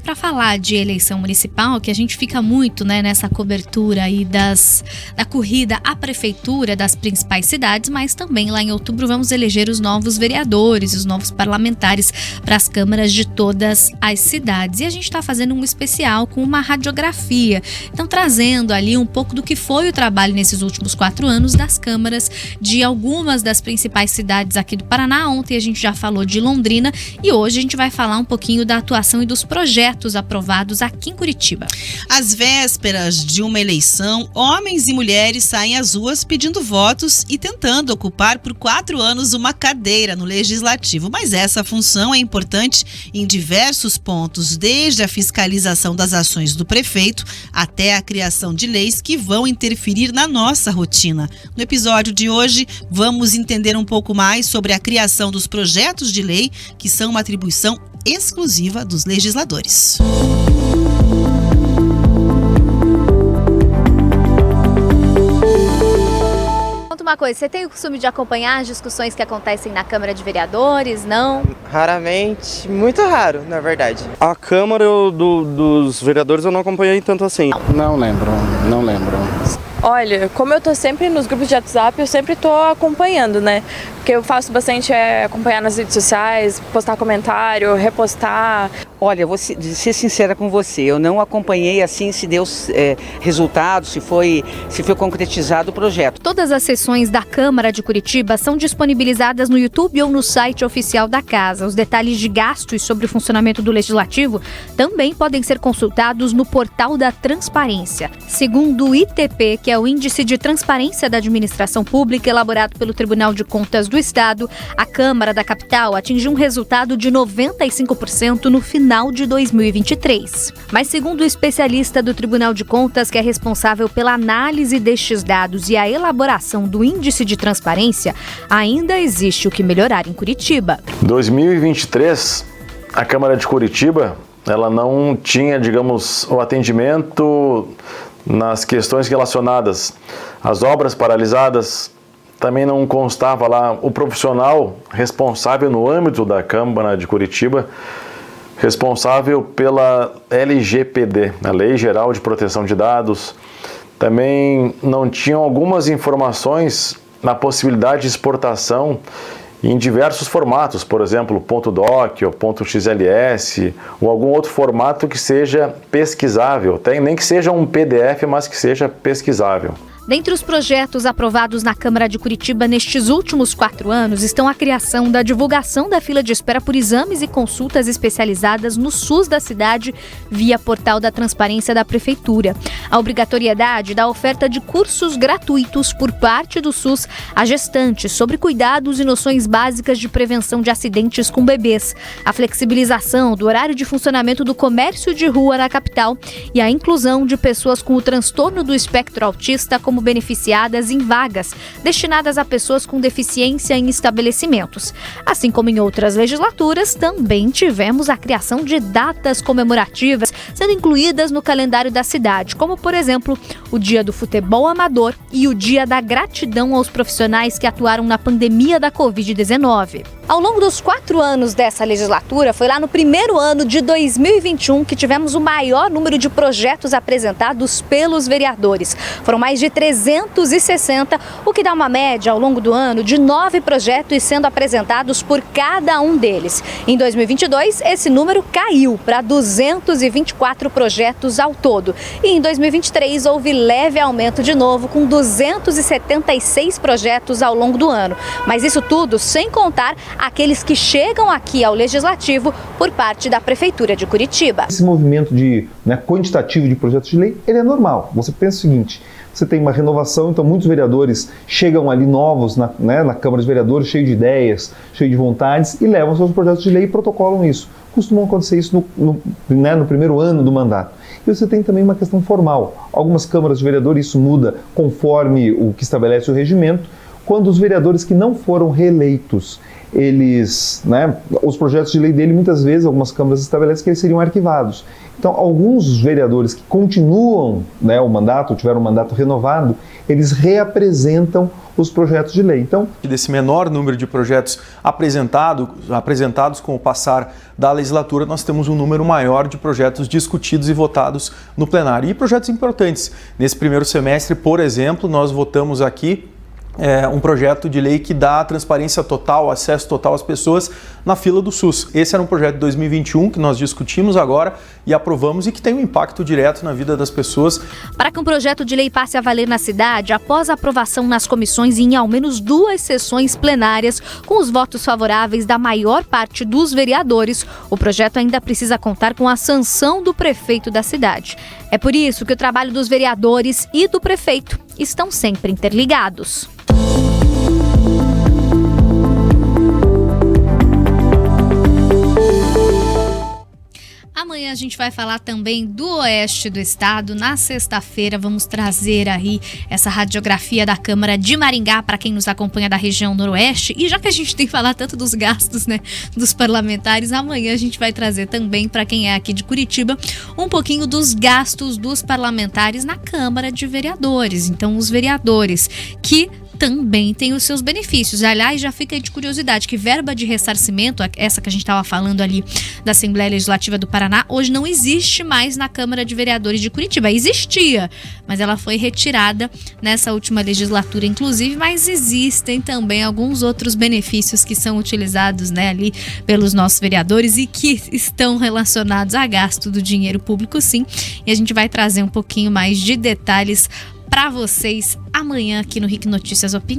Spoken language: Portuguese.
para falar de eleição municipal, que a gente fica muito, né, nessa cobertura aí da corrida à prefeitura das principais cidades, mas também lá em outubro vamos eleger os novos vereadores, os novos parlamentares para as câmaras de todas as cidades. E a gente está fazendo um especial com uma radiografia, então trazendo ali um pouco do que foi o trabalho nesses últimos 4 anos das câmaras de algumas das principais cidades aqui do Paraná. Ontem a gente já falou de Londrina e hoje a gente vai falar um pouquinho da atuação e dos projetos aprovados aqui em Curitiba. Às vésperas de uma eleição, homens e mulheres saem às ruas pedindo votos e tentando ocupar por 4 anos uma cadeira no Legislativo. Mas essa função é importante em diversos pontos, desde a fiscalização das ações do prefeito até a criação de leis que vão interferir na nossa rotina. No episódio de hoje, vamos entender um pouco mais sobre a criação dos projetos de lei, que são uma atribuição exclusiva dos legisladores. Uma coisa, você tem o costume de acompanhar as discussões que acontecem na Câmara de Vereadores, não? Raramente, muito raro, na verdade. A Câmara dos Vereadores eu não acompanhei tanto assim. Não lembro. Olha, como eu tô sempre nos grupos de WhatsApp, eu sempre tô acompanhando, né? Porque eu faço bastante acompanhar nas redes sociais, postar comentário, repostar. Olha, vou ser sincera com você, eu não acompanhei assim se deu resultado, se foi concretizado o projeto. Todas as sessões da Câmara de Curitiba são disponibilizadas no YouTube ou no site oficial da casa. Os detalhes de gastos sobre o funcionamento do Legislativo também podem ser consultados no portal da Transparência. Segundo o ITP, que é o Índice de Transparência da Administração Pública, elaborado pelo Tribunal de Contas do Estado, a Câmara da Capital atingiu um resultado de 95% no final de 2023. Mas segundo o especialista do Tribunal de Contas, que é responsável pela análise destes dados e a elaboração do Índice de Transparência, ainda existe o que melhorar em Curitiba. 2023, a Câmara de Curitiba, ela não tinha, digamos, o atendimento nas questões relacionadas às obras paralisadas. Também não constava lá o profissional responsável no âmbito da Câmara de Curitiba, responsável pela LGPD, a Lei Geral de Proteção de Dados. Também não tinham algumas informações na possibilidade de exportação em diversos formatos, por exemplo, .doc ou .xls, ou algum outro formato que seja pesquisável, nem que seja um PDF, mas que seja pesquisável. Dentre os projetos aprovados na Câmara de Curitiba nestes últimos 4 anos estão a criação da divulgação da fila de espera por exames e consultas especializadas no SUS da cidade via portal da Transparência da Prefeitura, a obrigatoriedade da oferta de cursos gratuitos por parte do SUS a gestantes sobre cuidados e noções básicas de prevenção de acidentes com bebês, a flexibilização do horário de funcionamento do comércio de rua na capital e a inclusão de pessoas com o transtorno do espectro autista como beneficiadas em vagas destinadas a pessoas com deficiência em estabelecimentos. Assim como em outras legislaturas, também tivemos a criação de datas comemorativas sendo incluídas no calendário da cidade, como, por exemplo, o Dia do Futebol Amador e o Dia da Gratidão aos profissionais que atuaram na pandemia da Covid-19. Ao longo dos 4 anos dessa legislatura, foi lá no primeiro ano de 2021 que tivemos o maior número de projetos apresentados pelos vereadores. Foram mais de 360, o que dá uma média ao longo do ano de 9 projetos sendo apresentados por cada um deles. Em 2022, esse número caiu para 224 projetos ao todo. E em 2023, houve leve aumento de novo, com 276 projetos ao longo do ano. Mas isso tudo sem contar aqueles que chegam aqui ao Legislativo por parte da Prefeitura de Curitiba. Esse movimento quantitativo de projetos de lei, ele é normal. Você pensa o seguinte: você tem uma renovação, então muitos vereadores chegam ali novos na Câmara de Vereadores, cheios de ideias, cheios de vontades, e levam seus projetos de lei e protocolam isso. Costuma acontecer isso no primeiro ano do mandato. E você tem também uma questão formal. Algumas câmaras de vereadores, isso muda conforme o que estabelece o regimento. quando os vereadores que não foram reeleitos, eles, né, os projetos de lei dele, muitas vezes, algumas câmaras estabelecem que eles seriam arquivados. Então, alguns vereadores que continuam, né, o mandato, tiveram um mandato renovado, eles reapresentam os projetos de lei. Então, desse menor número de projetos apresentados com o passar da legislatura, nós temos um número maior de projetos discutidos e votados no plenário. E projetos importantes. Nesse primeiro semestre, por exemplo, nós votamos aqui um projeto de lei que dá transparência total, acesso total às pessoas na fila do SUS. Esse era um projeto de 2021 que nós discutimos agora e aprovamos e que tem um impacto direto na vida das pessoas. Para que um projeto de lei passe a valer na cidade, após a aprovação nas comissões e em ao menos 2 sessões plenárias, com os votos favoráveis da maior parte dos vereadores, o projeto ainda precisa contar com a sanção do prefeito da cidade. É por isso que o trabalho dos vereadores e do prefeito estão sempre interligados. Amanhã a gente vai falar também do oeste do estado. Na sexta-feira vamos trazer aí essa radiografia da Câmara de Maringá para quem nos acompanha da região noroeste. E já que a gente tem que falar tanto dos gastos, né, dos parlamentares, amanhã a gente vai trazer também para quem é aqui de Curitiba um pouquinho dos gastos dos parlamentares na Câmara de Vereadores. Então, os vereadores que também tem os seus benefícios. Aliás, já fica aí de curiosidade que verba de ressarcimento, essa que a gente estava falando ali da Assembleia Legislativa do Paraná, hoje não existe mais na Câmara de Vereadores de Curitiba. Existia, mas ela foi retirada nessa última legislatura, inclusive, mas existem também alguns outros benefícios que são utilizados, né, ali pelos nossos vereadores e que estão relacionados a gasto do dinheiro público, sim. E a gente vai trazer um pouquinho mais de detalhes para vocês amanhã aqui no RIC Notícias Opinião.